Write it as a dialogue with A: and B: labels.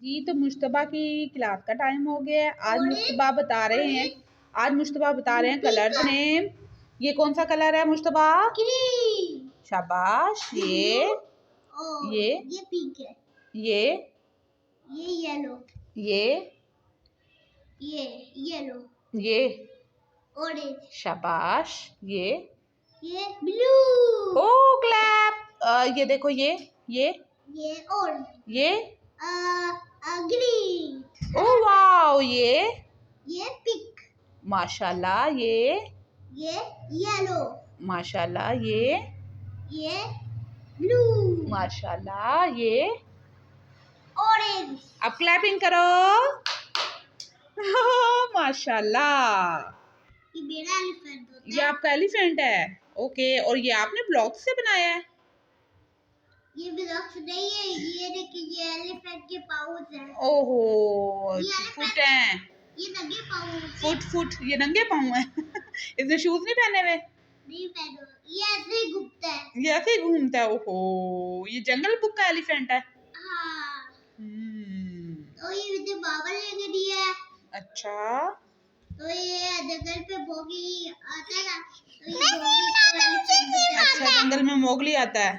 A: जी तो मुश्तबा की क्लास का टाइम हो गया है। आज मुश्तबा बता रहे हैं कलर नेम। ये कौन सा कलर है मुश्तबा?
B: ग्रीन।
A: शाबाश। ये
B: पिंक है।
A: ये
B: येलो।
A: ये
B: येलो।
A: ये
B: ऑरेंज।
A: शाबाश। ये
B: ब्लू।
A: ओ क्लैप। ये देखो ये
B: ऑरेंज।
A: ये
B: ग्रीन।
A: Oh wow. ये
B: पिंक।
A: माशाल्लाह। ये
B: येलो।
A: माशाल्लाह।
B: ये ब्लू।
A: माशाल्लाह। ये
B: ऑरेंज।
A: अब क्लैपिंग करो। माशाल्लाह।
B: ये मेरा एलिफेंट होता है।
A: ये आपका एलिफेंट है। ओके। और ये आपने ब्लॉक से बनाया है?
B: ये ब्लॉक्स नहीं है। ये देखिए, ये एलिफेंट के पाउच है।
A: ओहो, फुट हैं।
B: ये नंगे पाँव।
A: फुट ये नंगे पाँव है। इसने शूज नहीं पहने हुए?
B: नहीं पहने। ये ऐसे ही घूमता है।
A: ये ऐसे ही घूमता है। ओहो, ये जंगल बुक का एलिफेंट है।
B: हाँ। तो ये मुझे बाबा लेके दिया है।
A: अच्छा।
B: तो ये जंगल पे मोगली आता है ना, तो ये
A: अच्छा, जंगल में मोगली आता है।